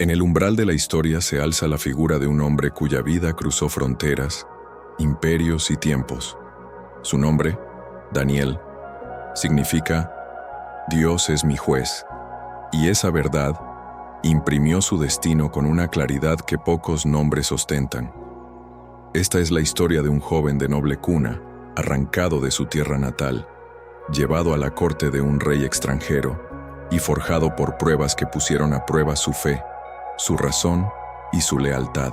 En el umbral de la historia se alza la figura de un hombre cuya vida cruzó fronteras, imperios y tiempos. Su nombre, Daniel, significa Dios es mi juez, y esa verdad imprimió su destino con una claridad que pocos nombres ostentan. Esta es la historia de un joven de noble cuna, arrancado de su tierra natal, llevado a la corte de un rey extranjero y forjado por pruebas que pusieron a prueba su fe, su razón y su lealtad.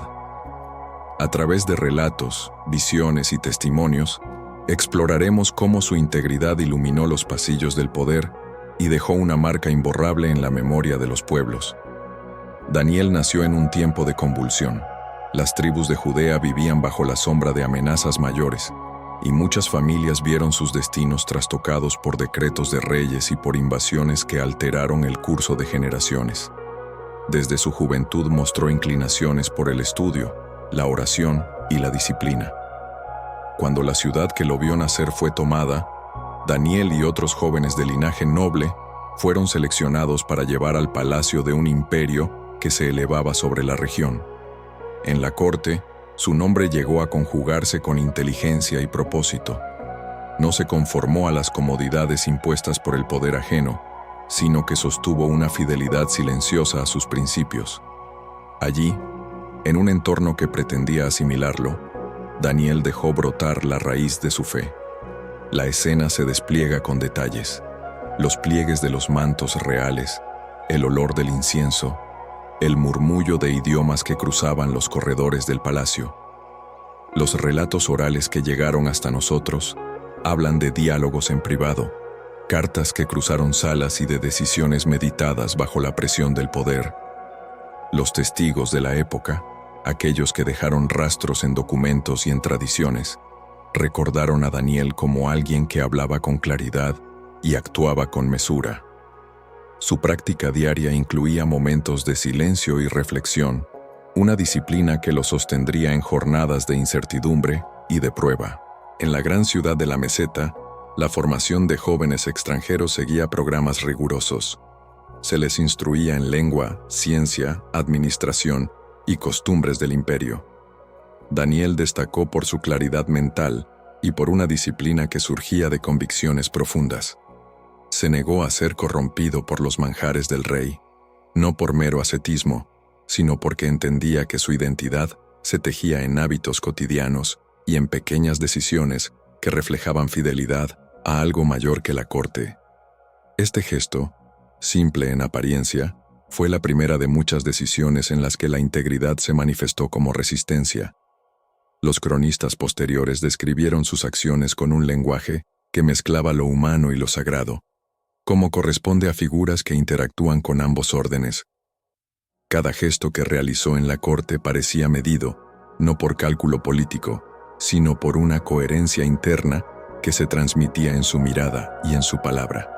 A través de relatos, visiones y testimonios, exploraremos cómo su integridad iluminó los pasillos del poder y dejó una marca imborrable en la memoria de los pueblos. Daniel nació en un tiempo de convulsión. Las tribus de Judea vivían bajo la sombra de amenazas mayores, y muchas familias vieron sus destinos trastocados por decretos de reyes y por invasiones que alteraron el curso de generaciones. Desde su juventud mostró inclinaciones por el estudio, la oración y la disciplina. Cuando la ciudad que lo vio nacer fue tomada, Daniel y otros jóvenes de linaje noble fueron seleccionados para llevar al palacio de un imperio que se elevaba sobre la región. En la corte, su nombre llegó a conjugarse con inteligencia y propósito. No se conformó a las comodidades impuestas por el poder ajeno, sino que sostuvo una fidelidad silenciosa a sus principios. Allí, en un entorno que pretendía asimilarlo, Daniel dejó brotar la raíz de su fe. La escena se despliega con detalles: los pliegues de los mantos reales, el olor del incienso, el murmullo de idiomas que cruzaban los corredores del palacio. Los relatos orales que llegaron hasta nosotros hablan de diálogos en privado, cartas que cruzaron salas y de decisiones meditadas bajo la presión del poder. Los testigos de la época, aquellos que dejaron rastros en documentos y en tradiciones, recordaron a Daniel como alguien que hablaba con claridad y actuaba con mesura. Su práctica diaria incluía momentos de silencio y reflexión, una disciplina que lo sostendría en jornadas de incertidumbre y de prueba. En la gran ciudad de la meseta, la formación de jóvenes extranjeros seguía programas rigurosos. Se les instruía en lengua, ciencia, administración y costumbres del imperio. Daniel destacó por su claridad mental y por una disciplina que surgía de convicciones profundas. Se negó a ser corrompido por los manjares del rey, no por mero ascetismo, sino porque entendía que su identidad se tejía en hábitos cotidianos y en pequeñas decisiones que reflejaban fidelidad a algo mayor que la corte. Este gesto, simple en apariencia, fue la primera de muchas decisiones en las que la integridad se manifestó como resistencia. Los cronistas posteriores describieron sus acciones con un lenguaje que mezclaba lo humano y lo sagrado, como corresponde a figuras que interactúan con ambos órdenes. Cada gesto que realizó en la corte parecía medido, no por cálculo político, sino por una coherencia interna que se transmitía en su mirada y en su palabra.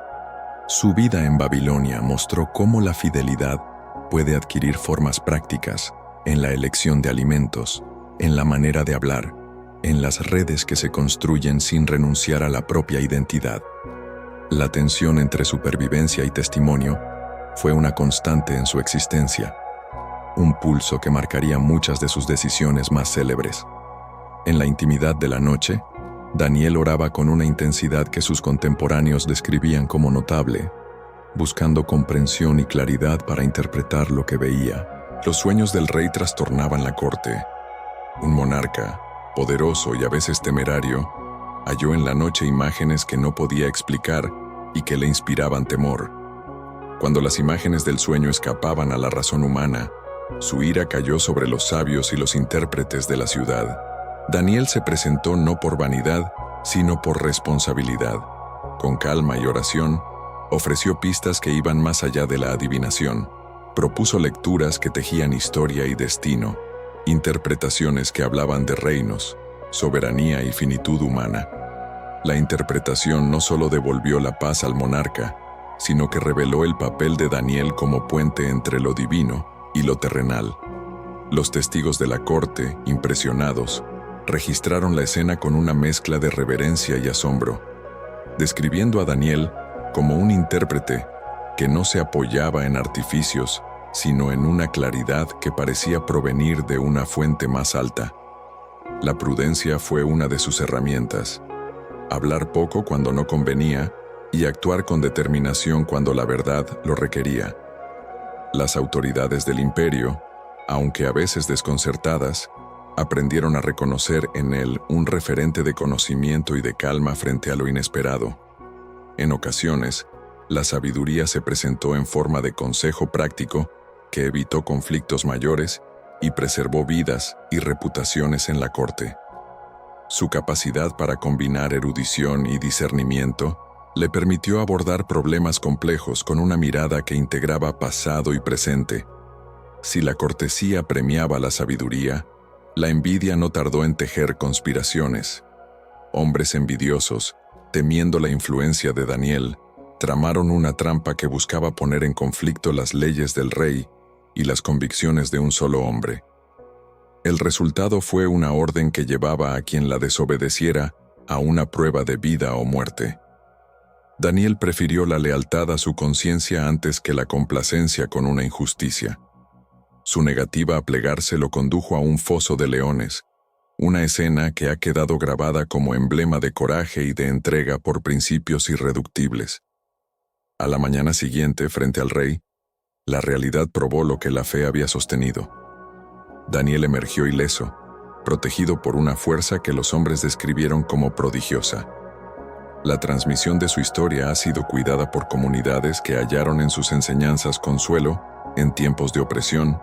Su vida en Babilonia mostró cómo la fidelidad puede adquirir formas prácticas en la elección de alimentos, en la manera de hablar, en las redes que se construyen sin renunciar a la propia identidad. La tensión entre supervivencia y testimonio fue una constante en su existencia, un pulso que marcaría muchas de sus decisiones más célebres. En la intimidad de la noche, Daniel oraba con una intensidad que sus contemporáneos describían como notable, buscando comprensión y claridad para interpretar lo que veía. Los sueños del rey trastornaban la corte. Un monarca, poderoso y a veces temerario, halló en la noche imágenes que no podía explicar y que le inspiraban temor. Cuando las imágenes del sueño escapaban a la razón humana, su ira cayó sobre los sabios y los intérpretes de la ciudad. Daniel se presentó no por vanidad, sino por responsabilidad. Con calma y oración, ofreció pistas que iban más allá de la adivinación. Propuso lecturas que tejían historia y destino, interpretaciones que hablaban de reinos, soberanía y finitud humana. La interpretación no solo devolvió la paz al monarca, sino que reveló el papel de Daniel como puente entre lo divino y lo terrenal. Los testigos de la corte, impresionados, registraron la escena con una mezcla de reverencia y asombro, describiendo a Daniel como un intérprete que no se apoyaba en artificios, sino en una claridad que parecía provenir de una fuente más alta. La prudencia fue una de sus herramientas. Hablar poco cuando no convenía y actuar con determinación cuando la verdad lo requería. Las autoridades del imperio, aunque a veces desconcertadas, aprendieron a reconocer en él un referente de conocimiento y de calma frente a lo inesperado. En ocasiones, la sabiduría se presentó en forma de consejo práctico que evitó conflictos mayores y preservó vidas y reputaciones en la corte. Su capacidad para combinar erudición y discernimiento le permitió abordar problemas complejos con una mirada que integraba pasado y presente. Si la cortesía premiaba la sabiduría, la envidia no tardó en tejer conspiraciones. Hombres envidiosos, temiendo la influencia de Daniel, tramaron una trampa que buscaba poner en conflicto las leyes del rey y las convicciones de un solo hombre. El resultado fue una orden que llevaba a quien la desobedeciera a una prueba de vida o muerte. Daniel prefirió la lealtad a su conciencia antes que la complacencia con una injusticia. Su negativa a plegarse lo condujo a un foso de leones, una escena que ha quedado grabada como emblema de coraje y de entrega por principios irreductibles. A la mañana siguiente, frente al rey, la realidad probó lo que la fe había sostenido. Daniel emergió ileso, protegido por una fuerza que los hombres describieron como prodigiosa. La transmisión de su historia ha sido cuidada por comunidades que hallaron en sus enseñanzas consuelo en tiempos de opresión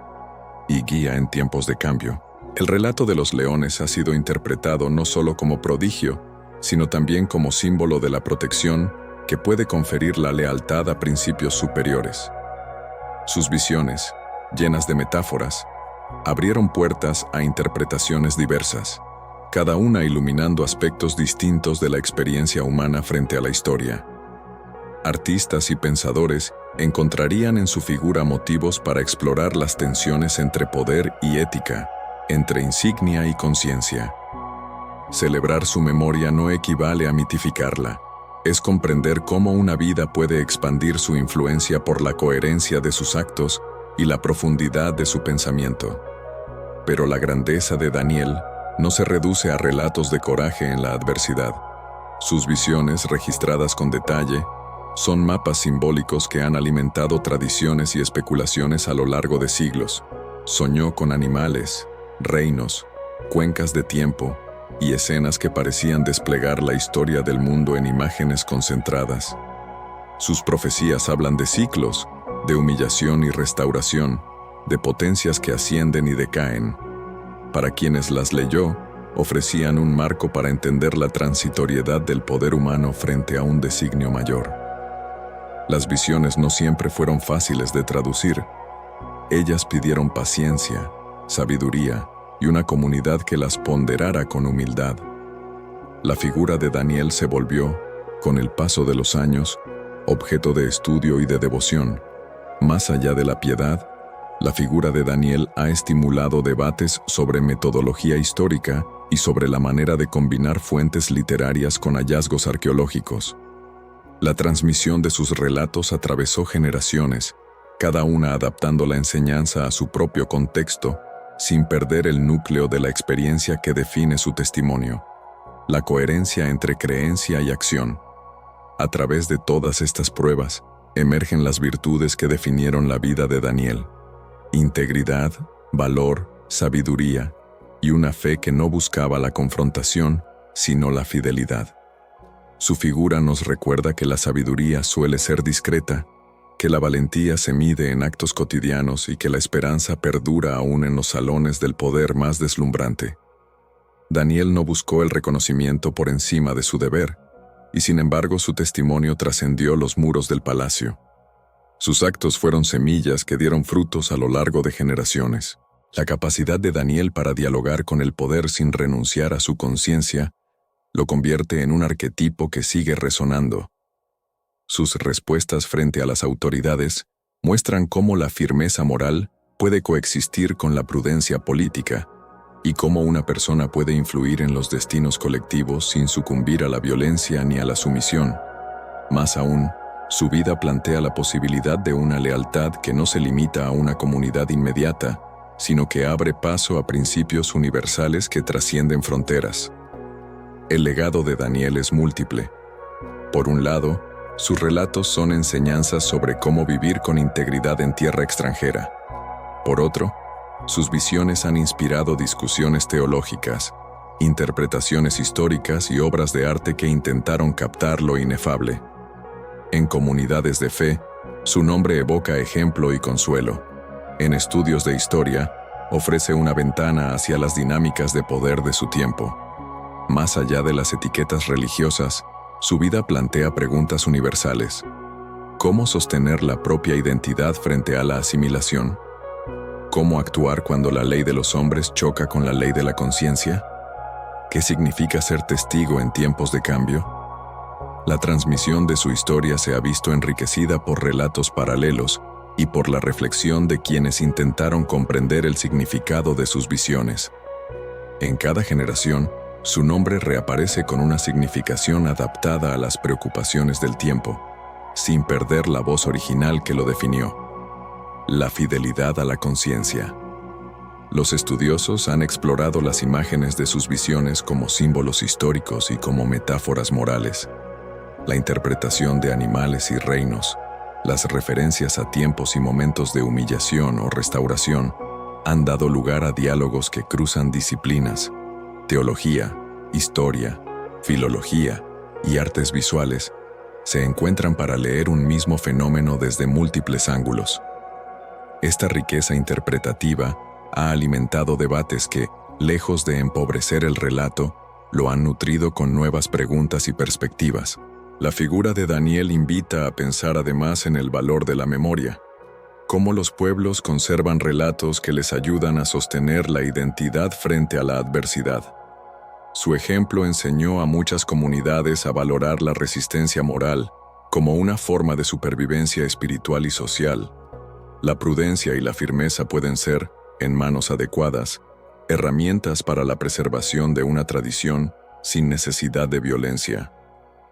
y guía en tiempos de cambio. El relato de los leones ha sido interpretado no solo como prodigio, sino también como símbolo de la protección que puede conferir la lealtad a principios superiores. Sus visiones, llenas de metáforas, abrieron puertas a interpretaciones diversas, cada una iluminando aspectos distintos de la experiencia humana frente a la historia. Artistas y pensadores encontrarían en su figura motivos para explorar las tensiones entre poder y ética, entre insignia y conciencia. Celebrar su memoria no equivale a mitificarla, es comprender cómo una vida puede expandir su influencia por la coherencia de sus actos y la profundidad de su pensamiento. Pero la grandeza de Daniel no se reduce a relatos de coraje en la adversidad. Sus visiones, registradas con detalle, son mapas simbólicos que han alimentado tradiciones y especulaciones a lo largo de siglos. Soñó con animales, reinos, cuencas de tiempo y escenas que parecían desplegar la historia del mundo en imágenes concentradas. Sus profecías hablan de ciclos, de humillación y restauración, de potencias que ascienden y decaen. Para quienes las leyó, ofrecían un marco para entender la transitoriedad del poder humano frente a un designio mayor. Las visiones no siempre fueron fáciles de traducir. Ellas pidieron paciencia, sabiduría y una comunidad que las ponderara con humildad. La figura de Daniel se volvió, con el paso de los años, objeto de estudio y de devoción. Más allá de la piedad, la figura de Daniel ha estimulado debates sobre metodología histórica y sobre la manera de combinar fuentes literarias con hallazgos arqueológicos. La transmisión de sus relatos atravesó generaciones, cada una adaptando la enseñanza a su propio contexto, sin perder el núcleo de la experiencia que define su testimonio, la coherencia entre creencia y acción. A través de todas estas pruebas, emergen las virtudes que definieron la vida de Daniel: integridad, valor, sabiduría y una fe que no buscaba la confrontación, sino la fidelidad. Su figura nos recuerda que la sabiduría suele ser discreta, que la valentía se mide en actos cotidianos y que la esperanza perdura aún en los salones del poder más deslumbrante. Daniel no buscó el reconocimiento por encima de su deber, y sin embargo su testimonio trascendió los muros del palacio. Sus actos fueron semillas que dieron frutos a lo largo de generaciones. La capacidad de Daniel para dialogar con el poder sin renunciar a su conciencia lo convierte en un arquetipo que sigue resonando. Sus respuestas frente a las autoridades muestran cómo la firmeza moral puede coexistir con la prudencia política y cómo una persona puede influir en los destinos colectivos sin sucumbir a la violencia ni a la sumisión. Más aún, Su vida plantea la posibilidad de una lealtad que no se limita a una comunidad inmediata, sino que abre paso a principios universales que trascienden fronteras. El legado de Daniel es múltiple. Por un lado, sus relatos son enseñanzas sobre cómo vivir con integridad en tierra extranjera. Por otro, sus visiones han inspirado discusiones teológicas, interpretaciones históricas y obras de arte que intentaron captar lo inefable. En comunidades de fe, su nombre evoca ejemplo y consuelo. En estudios de historia, ofrece una ventana hacia las dinámicas de poder de su tiempo. Más allá de las etiquetas religiosas, su vida plantea preguntas universales. ¿Cómo sostener la propia identidad frente a la asimilación? ¿Cómo actuar cuando la ley de los hombres choca con la ley de la conciencia? ¿Qué significa ser testigo en tiempos de cambio? La transmisión de su historia se ha visto enriquecida por relatos paralelos y por la reflexión de quienes intentaron comprender el significado de sus visiones. En cada generación, su nombre reaparece con una significación adaptada a las preocupaciones del tiempo, sin perder la voz original que lo definió: la fidelidad a la conciencia. Los estudiosos han explorado las imágenes de sus visiones como símbolos históricos y como metáforas morales. La interpretación de animales y reinos, las referencias a tiempos y momentos de humillación o restauración, han dado lugar a diálogos que cruzan disciplinas: teología, historia, filología y artes visuales, se encuentran para leer un mismo fenómeno desde múltiples ángulos. Esta riqueza interpretativa ha alimentado debates que, lejos de empobrecer el relato, lo han nutrido con nuevas preguntas y perspectivas. La figura de Daniel invita a pensar además en el valor de la memoria, cómo los pueblos conservan relatos que les ayudan a sostener la identidad frente a la adversidad. Su ejemplo enseñó a muchas comunidades a valorar la resistencia moral como una forma de supervivencia espiritual y social. La prudencia y la firmeza pueden ser, en manos adecuadas, herramientas para la preservación de una tradición sin necesidad de violencia.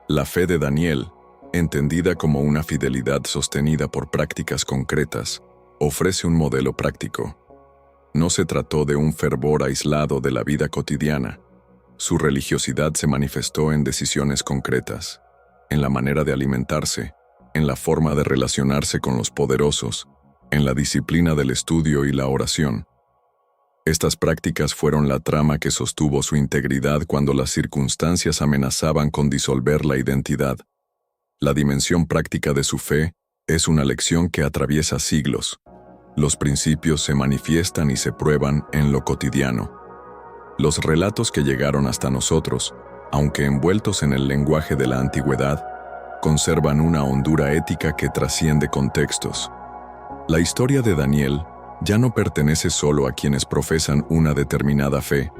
La fe de Daniel, entendida como una fidelidad sostenida por prácticas concretas, ofrece un modelo práctico. No se trató de un fervor aislado de la vida cotidiana. Su religiosidad se manifestó en decisiones concretas, en la manera de alimentarse, en la forma de relacionarse con los poderosos, en la disciplina del estudio y la oración. Estas prácticas fueron la trama que sostuvo su integridad cuando las circunstancias amenazaban con disolver la identidad. La dimensión práctica de su fe es una lección que atraviesa siglos. Los principios se manifiestan y se prueban en lo cotidiano. Los relatos que llegaron hasta nosotros, aunque envueltos en el lenguaje de la antigüedad, conservan una hondura ética que trasciende contextos. La historia de Daniel ya no pertenece solo a quienes profesan una determinada fe.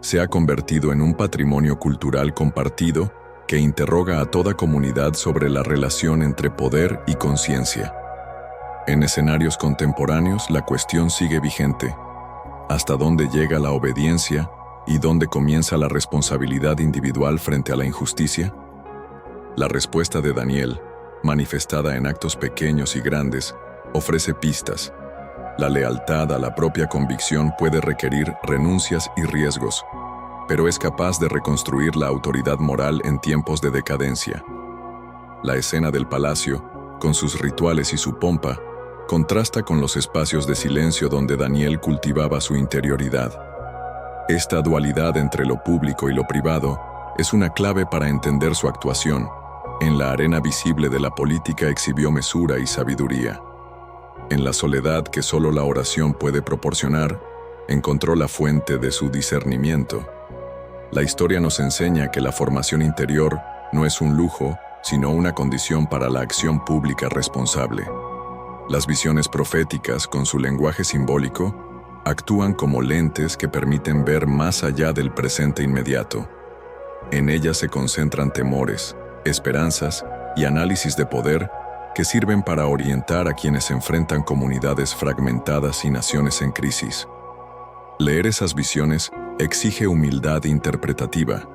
Se ha convertido en un patrimonio cultural compartido que interroga a toda comunidad sobre la relación entre poder y conciencia. En escenarios contemporáneos, la cuestión sigue vigente. ¿Hasta dónde llega la obediencia y dónde comienza la responsabilidad individual frente a la injusticia? La respuesta de Daniel, manifestada en actos pequeños y grandes, ofrece pistas. La lealtad a la propia convicción puede requerir renuncias y riesgos, pero es capaz de reconstruir la autoridad moral en tiempos de decadencia. La escena del palacio, con sus rituales y su pompa, contrasta con los espacios de silencio donde Daniel cultivaba su interioridad. Esta dualidad entre lo público y lo privado es una clave para entender su actuación. En la arena visible de la política exhibió mesura y sabiduría. En la soledad que solo la oración puede proporcionar, encontró la fuente de su discernimiento. La historia nos enseña que la formación interior no es un lujo, sino una condición para la acción pública responsable. Las visiones proféticas, con su lenguaje simbólico, actúan como lentes que permiten ver más allá del presente inmediato. En ellas se concentran temores, esperanzas y análisis de poder que sirven para orientar a quienes enfrentan comunidades fragmentadas y naciones en crisis. Leer esas visiones exige humildad interpretativa.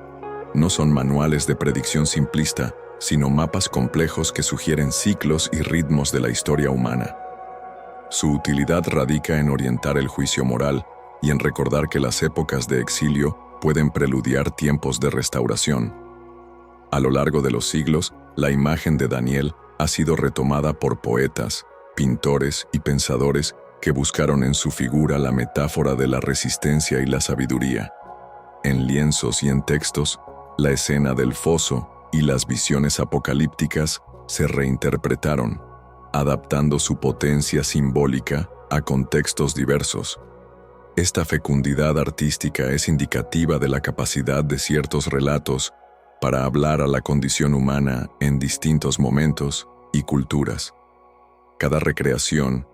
No son manuales de predicción simplista, sino mapas complejos que sugieren ciclos y ritmos de la historia humana. Su utilidad radica en orientar el juicio moral y en recordar que las épocas de exilio pueden preludiar tiempos de restauración. A lo largo de los siglos, la imagen de Daniel ha sido retomada por poetas, pintores y pensadores que buscaron en su figura la metáfora de la resistencia y la sabiduría. En lienzos y en textos, la escena del foso y las visiones apocalípticas se reinterpretaron, adaptando su potencia simbólica a contextos diversos. Esta fecundidad artística es indicativa de la capacidad de ciertos relatos para hablar a la condición humana en distintos momentos y culturas. Cada recreación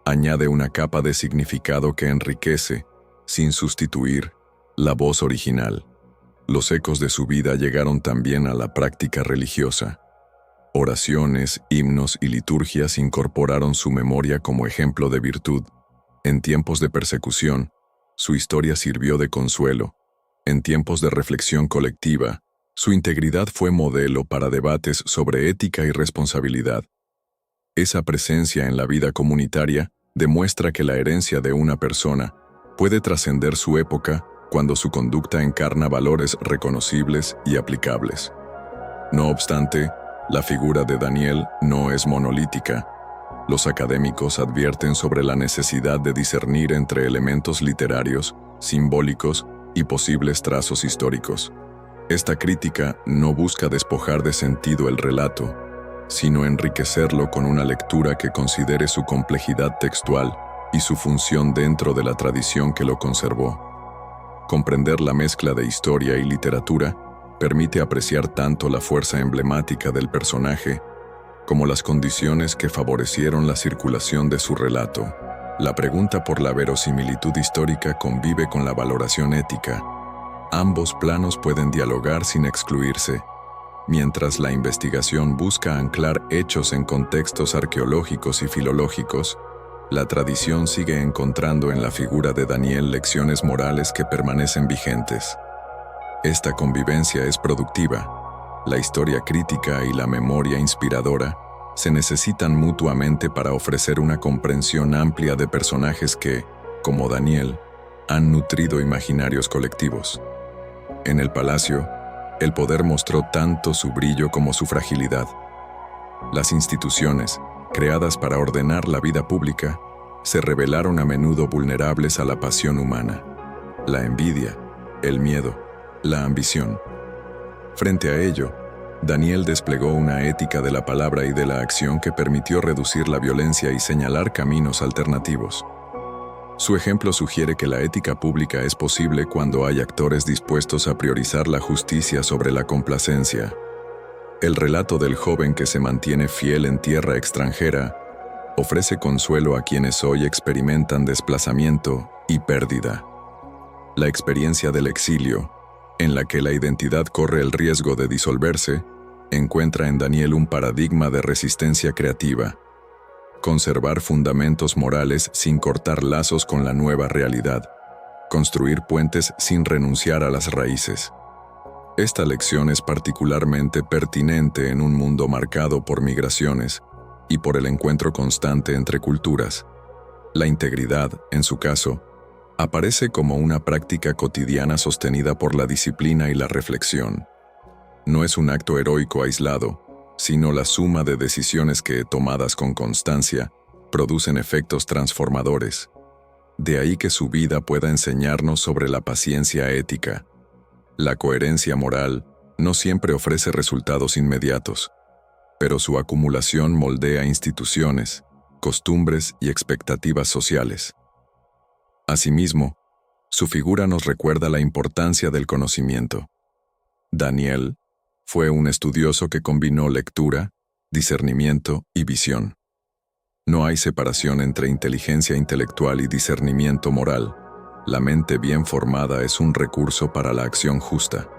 añade una capa de significado que enriquece, sin sustituir, la voz original. Los ecos de su vida llegaron también a la práctica religiosa. Oraciones, himnos y liturgias incorporaron su memoria como ejemplo de virtud. En tiempos de persecución, su historia sirvió de consuelo. En tiempos de reflexión colectiva, su integridad fue modelo para debates sobre ética y responsabilidad. Esa presencia en la vida comunitaria demuestra que la herencia de una persona puede trascender su época cuando su conducta encarna valores reconocibles y aplicables. No obstante, la figura de Daniel no es monolítica. Los académicos advierten sobre la necesidad de discernir entre elementos literarios, simbólicos y posibles trazos históricos. Esta crítica no busca despojar de sentido el relato, sino enriquecerlo con una lectura que considere su complejidad textual y su función dentro de la tradición que lo conservó. Comprender la mezcla de historia y literatura permite apreciar tanto la fuerza emblemática del personaje como las condiciones que favorecieron la circulación de su relato. La pregunta por la verosimilitud histórica convive con la valoración ética. Ambos planos pueden dialogar sin excluirse. Mientras la investigación busca anclar hechos en contextos arqueológicos y filológicos, la tradición sigue encontrando en la figura de Daniel lecciones morales que permanecen vigentes. Esta convivencia es productiva. La historia crítica y la memoria inspiradora se necesitan mutuamente para ofrecer una comprensión amplia de personajes que, como Daniel, han nutrido imaginarios colectivos. En el palacio, el poder mostró tanto su brillo como su fragilidad. Las instituciones, creadas para ordenar la vida pública, se revelaron a menudo vulnerables a la pasión humana, la envidia, el miedo, la ambición. Frente a ello, Daniel desplegó una ética de la palabra y de la acción que permitió reducir la violencia y señalar caminos alternativos. Su ejemplo sugiere que la ética pública es posible cuando hay actores dispuestos a priorizar la justicia sobre la complacencia. El relato del joven que se mantiene fiel en tierra extranjera ofrece consuelo a quienes hoy experimentan desplazamiento y pérdida. La experiencia del exilio, en la que la identidad corre el riesgo de disolverse, encuentra en Daniel un paradigma de resistencia creativa. Conservar fundamentos morales sin cortar lazos con la nueva realidad. Construir puentes sin renunciar a las raíces. Esta lección es particularmente pertinente en un mundo marcado por migraciones y por el encuentro constante entre culturas. La integridad, en su caso, aparece como una práctica cotidiana sostenida por la disciplina y la reflexión. No es un acto heroico aislado, sino la suma de decisiones que, tomadas con constancia, producen efectos transformadores. De ahí que su vida pueda enseñarnos sobre la paciencia ética. La coherencia moral no siempre ofrece resultados inmediatos, pero su acumulación moldea instituciones, costumbres y expectativas sociales. Asimismo, su figura nos recuerda la importancia del conocimiento. Daniel fue un estudioso que combinó lectura, discernimiento y visión. No hay separación entre inteligencia intelectual y discernimiento moral. La mente bien formada es un recurso para la acción justa.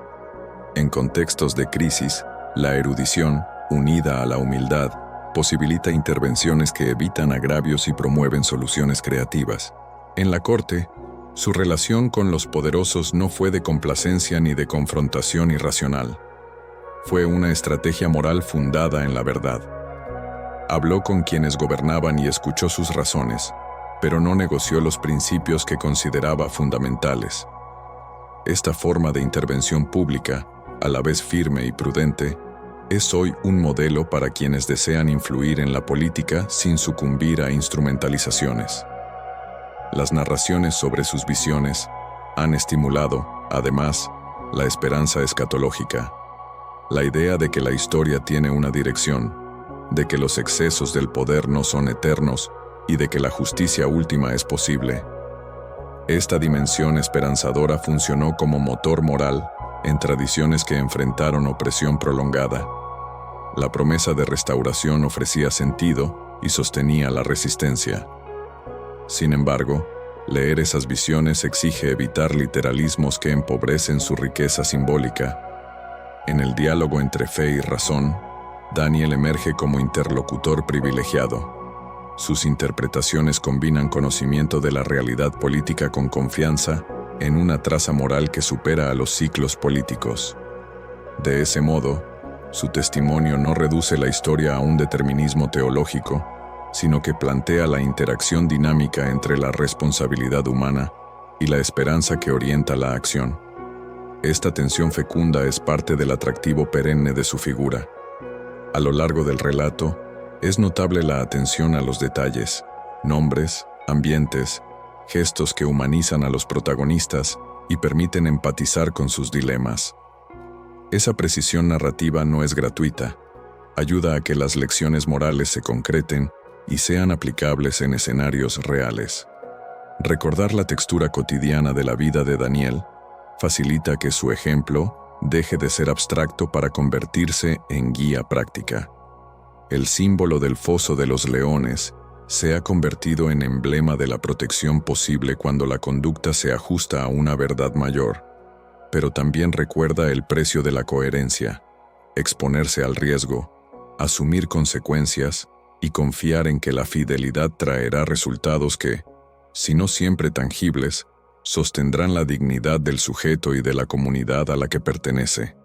En contextos de crisis, la erudición, unida a la humildad, posibilita intervenciones que evitan agravios y promueven soluciones creativas. En la corte, su relación con los poderosos no fue de complacencia ni de confrontación irracional. Fue una estrategia moral fundada en la verdad. Habló con quienes gobernaban y escuchó sus razones, pero no negoció los principios que consideraba fundamentales. Esta forma de intervención pública, a la vez firme y prudente, es hoy un modelo para quienes desean influir en la política sin sucumbir a instrumentalizaciones. Las narraciones sobre sus visiones han estimulado, además, la esperanza escatológica, la idea de que la historia tiene una dirección, de que los excesos del poder no son eternos y de que la justicia última es posible. Esta dimensión esperanzadora funcionó como motor moral en tradiciones que enfrentaron opresión prolongada. La promesa de restauración ofrecía sentido y sostenía la resistencia. Sin embargo, leer esas visiones exige evitar literalismos que empobrecen su riqueza simbólica. En el diálogo entre fe y razón, Daniel emerge como interlocutor privilegiado. Sus interpretaciones combinan conocimiento de la realidad política con confianza en una traza moral que supera a los ciclos políticos. De ese modo, su testimonio no reduce la historia a un determinismo teológico, sino que plantea la interacción dinámica entre la responsabilidad humana y la esperanza que orienta la acción. Esta tensión fecunda es parte del atractivo perenne de su figura. A lo largo del relato, es notable la atención a los detalles, nombres, ambientes, gestos que humanizan a los protagonistas y permiten empatizar con sus dilemas. Esa precisión narrativa no es gratuita, ayuda a que las lecciones morales se concreten y sean aplicables en escenarios reales. Recordar la textura cotidiana de la vida de Daniel facilita que su ejemplo deje de ser abstracto para convertirse en guía práctica. El símbolo del foso de los leones se ha convertido en emblema de la protección posible cuando la conducta se ajusta a una verdad mayor, pero también recuerda el precio de la coherencia, exponerse al riesgo, asumir consecuencias y confiar en que la fidelidad traerá resultados que, si no siempre tangibles, sostendrán la dignidad del sujeto y de la comunidad a la que pertenece.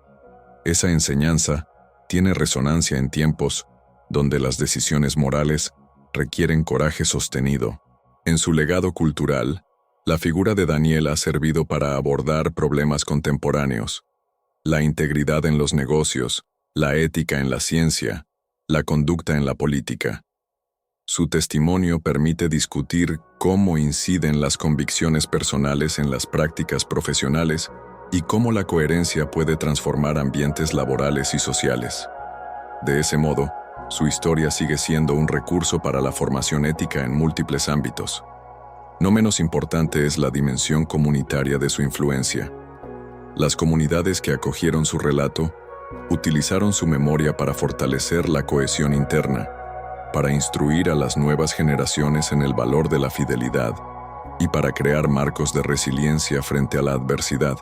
Esa enseñanza tiene resonancia en tiempos donde las decisiones morales requieren coraje sostenido. En su legado cultural, la figura de Daniel ha servido para abordar problemas contemporáneos: la integridad en los negocios, la ética en la ciencia, la conducta en la política. Su testimonio permite discutir cómo inciden las convicciones personales en las prácticas profesionales y cómo la coherencia puede transformar ambientes laborales y sociales. De ese modo, su historia sigue siendo un recurso para la formación ética en múltiples ámbitos. No menos importante es la dimensión comunitaria de su influencia. Las comunidades que acogieron su relato utilizaron su memoria para fortalecer la cohesión interna, para instruir a las nuevas generaciones en el valor de la fidelidad y para crear marcos de resiliencia frente a la adversidad.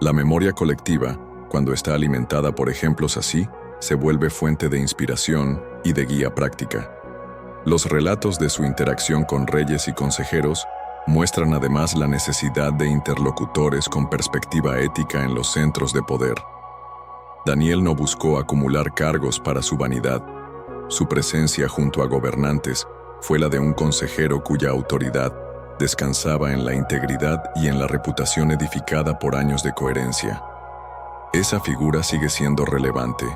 La memoria colectiva, cuando está alimentada por ejemplos así, se vuelve fuente de inspiración y de guía práctica. Los relatos de su interacción con reyes y consejeros muestran además la necesidad de interlocutores con perspectiva ética en los centros de poder. Daniel no buscó acumular cargos para su vanidad. Su presencia junto a gobernantes fue la de un consejero cuya autoridad descansaba en la integridad y en la reputación edificada por años de coherencia. Esa figura sigue siendo relevante.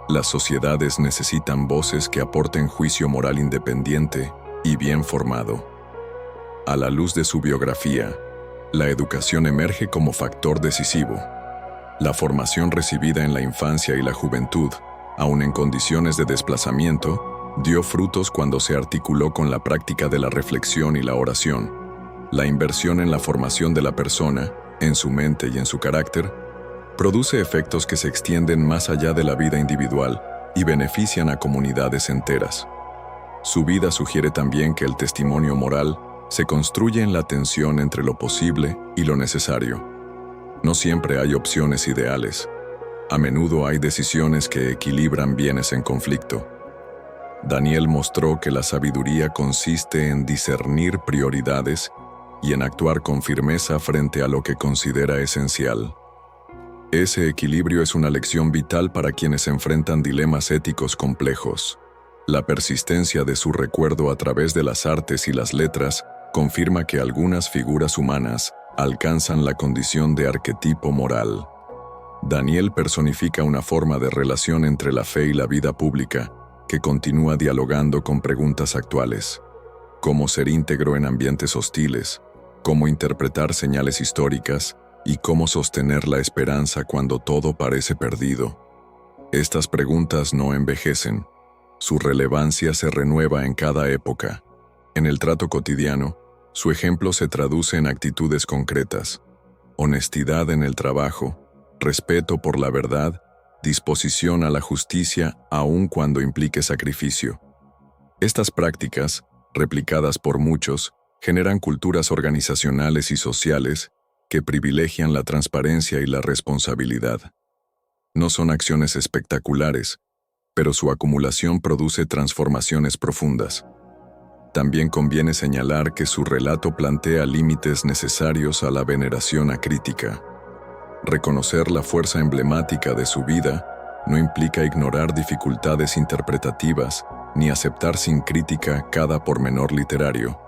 Las sociedades necesitan voces que aporten juicio moral independiente y bien formado. A la luz de su biografía, la educación emerge como factor decisivo. La formación recibida en la infancia y la juventud, aun en condiciones de desplazamiento, dio frutos cuando se articuló con la práctica de la reflexión y la oración. La inversión en la formación de la persona, en su mente y en su carácter, produce efectos que se extienden más allá de la vida individual y benefician a comunidades enteras. Su vida sugiere también que el testimonio moral se construye en la tensión entre lo posible y lo necesario. No siempre hay opciones ideales. A menudo hay decisiones que equilibran bienes en conflicto. Daniel mostró que la sabiduría consiste en discernir prioridades y en actuar con firmeza frente a lo que considera esencial. Ese equilibrio es una lección vital para quienes enfrentan dilemas éticos complejos. La persistencia de su recuerdo a través de las artes y las letras confirma que algunas figuras humanas alcanzan la condición de arquetipo moral. Daniel personifica una forma de relación entre la fe y la vida pública que continúa dialogando con preguntas actuales. Cómo ser íntegro en ambientes hostiles, cómo interpretar señales históricas y cómo sostener la esperanza cuando todo parece perdido. Estas preguntas no envejecen. Su relevancia se renueva en cada época. En el trato cotidiano, su ejemplo se traduce en actitudes concretas: honestidad en el trabajo, respeto por la verdad, disposición a la justicia aun cuando implique sacrificio. Estas prácticas, replicadas por muchos, generan culturas organizacionales y sociales que privilegian la transparencia y la responsabilidad. No son acciones espectaculares, pero su acumulación produce transformaciones profundas. También conviene señalar que su relato plantea límites necesarios a la veneración acrítica. Reconocer la fuerza emblemática de su vida no implica ignorar dificultades interpretativas ni aceptar sin crítica cada pormenor literario.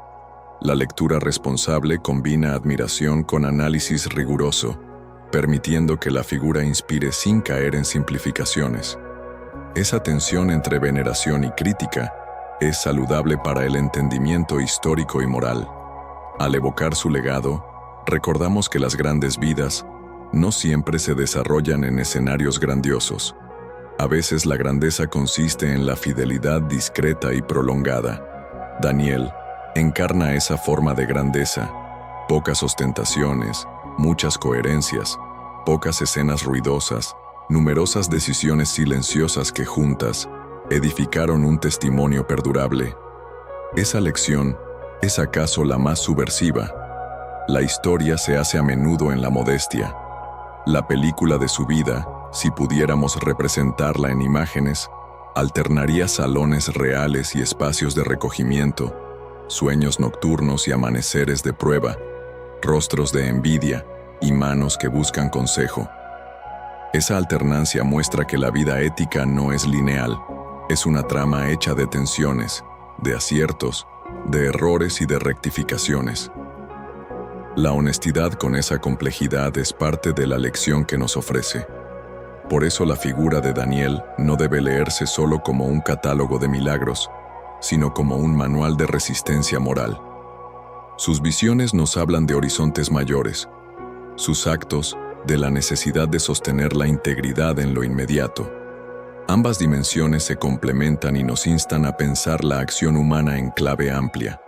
La lectura responsable combina admiración con análisis riguroso, permitiendo que la figura inspire sin caer en simplificaciones. Esa tensión entre veneración y crítica es saludable para el entendimiento histórico y moral. Al evocar su legado, recordamos que las grandes vidas no siempre se desarrollan en escenarios grandiosos. A veces la grandeza consiste en la fidelidad discreta y prolongada. Daniel encarna esa forma de grandeza: pocas ostentaciones, muchas coherencias, pocas escenas ruidosas, numerosas decisiones silenciosas que juntas edificaron un testimonio perdurable. Esa lección es acaso la más subversiva. La historia se hace a menudo en la modestia. La película de su vida, si pudiéramos representarla en imágenes, alternaría salones reales y espacios de recogimiento, sueños nocturnos y amaneceres de prueba, rostros de envidia y manos que buscan consejo. Esa alternancia muestra que la vida ética no es lineal, es una trama hecha de tensiones, de aciertos, de errores y de rectificaciones. La honestidad con esa complejidad es parte de la lección que nos ofrece. Por eso la figura de Daniel no debe leerse solo como un catálogo de milagros, sino como un manual de resistencia moral. Sus visiones nos hablan de horizontes mayores, sus actos de la necesidad de sostener la integridad en lo inmediato. Ambas dimensiones se complementan y nos instan a pensar la acción humana en clave amplia.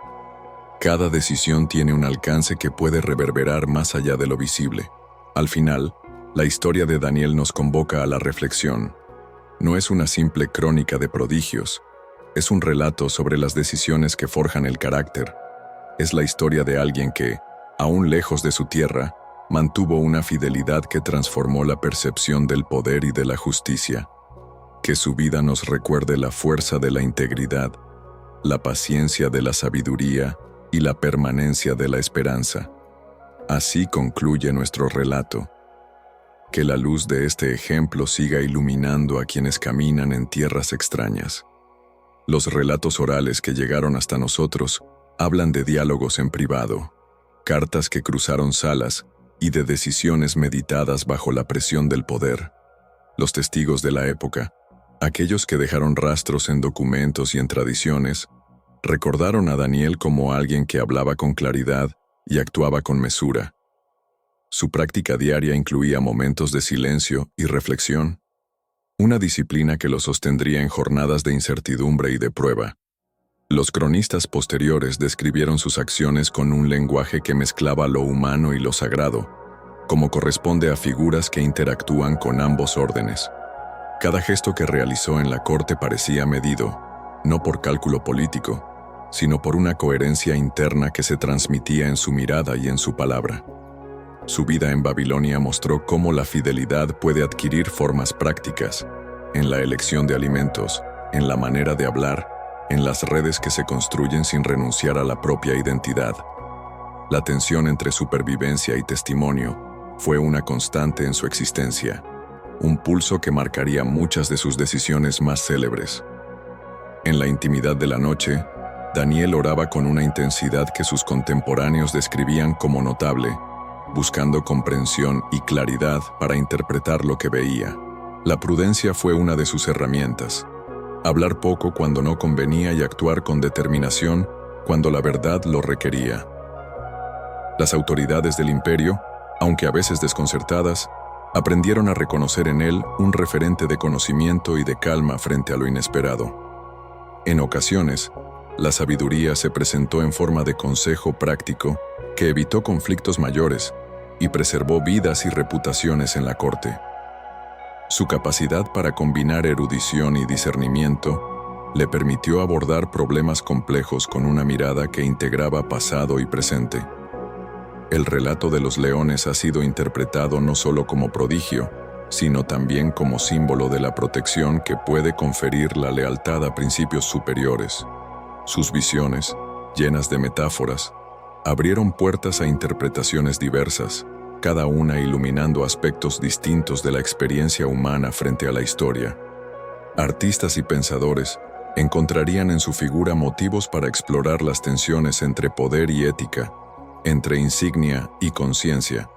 Cada decisión tiene un alcance que puede reverberar más allá de lo visible. Al final, la historia de Daniel nos convoca a la reflexión. No es una simple crónica de prodigios, es un relato sobre las decisiones que forjan el carácter. Es la historia de alguien que, aún lejos de su tierra, mantuvo una fidelidad que transformó la percepción del poder y de la justicia. Que su vida nos recuerde la fuerza de la integridad, la paciencia de la sabiduría y la permanencia de la esperanza. Así concluye nuestro relato. Que la luz de este ejemplo siga iluminando a quienes caminan en tierras extrañas. Los relatos orales que llegaron hasta nosotros hablan de diálogos en privado, cartas que cruzaron salas y de decisiones meditadas bajo la presión del poder. Los testigos de la época, aquellos que dejaron rastros en documentos y en tradiciones, recordaron a Daniel como alguien que hablaba con claridad y actuaba con mesura. Su práctica diaria incluía momentos de silencio y reflexión, una disciplina que lo sostendría en jornadas de incertidumbre y de prueba. Los cronistas posteriores describieron sus acciones con un lenguaje que mezclaba lo humano y lo sagrado, como corresponde a figuras que interactúan con ambos órdenes. Cada gesto que realizó en la corte parecía medido, no por cálculo político, sino por una coherencia interna que se transmitía en su mirada y en su palabra. Su vida en Babilonia mostró cómo la fidelidad puede adquirir formas prácticas, en la elección de alimentos, en la manera de hablar, en las redes que se construyen sin renunciar a la propia identidad. La tensión entre supervivencia y testimonio Fue una constante en su existencia, un pulso que marcaría muchas de sus decisiones más célebres. En la intimidad de la noche, Daniel oraba con una intensidad que sus contemporáneos describían como notable, buscando comprensión y claridad para interpretar lo que veía. La prudencia fue una de sus herramientas. Hablar poco cuando no convenía y actuar con determinación cuando la verdad lo requería. Las autoridades del imperio, aunque a veces desconcertadas, aprendieron a reconocer en él un referente de conocimiento y de calma frente a lo inesperado. En ocasiones, la sabiduría se presentó en forma de consejo práctico que evitó conflictos mayores y preservó vidas y reputaciones en la corte. Su capacidad para combinar erudición y discernimiento le permitió abordar problemas complejos con una mirada que integraba pasado y presente. El relato de los leones ha sido interpretado no solo como prodigio, sino también como símbolo de la protección que puede conferir la lealtad a principios superiores. Sus visiones, llenas de metáforas, abrieron puertas a interpretaciones diversas, cada una iluminando aspectos distintos de la experiencia humana frente a la historia. Artistas y pensadores encontrarían en su figura motivos para explorar las tensiones entre poder y ética, entre insignia y conciencia.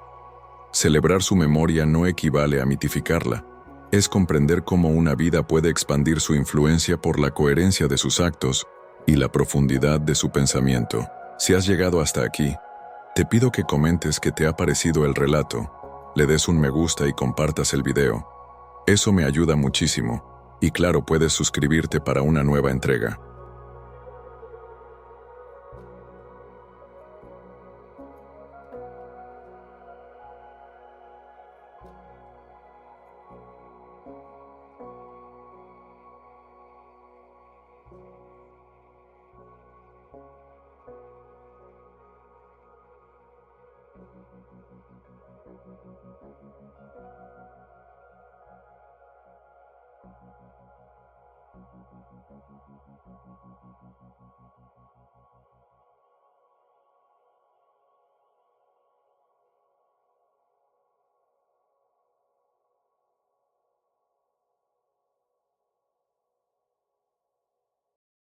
Celebrar su memoria no equivale a mitificarla, es comprender cómo una vida puede expandir su influencia por la coherencia de sus actos y la profundidad de su pensamiento. Si has llegado hasta aquí, te pido que comentes qué te ha parecido el relato, le des un me gusta y compartas el video. Eso me ayuda muchísimo, y claro, puedes suscribirte para una nueva entrega.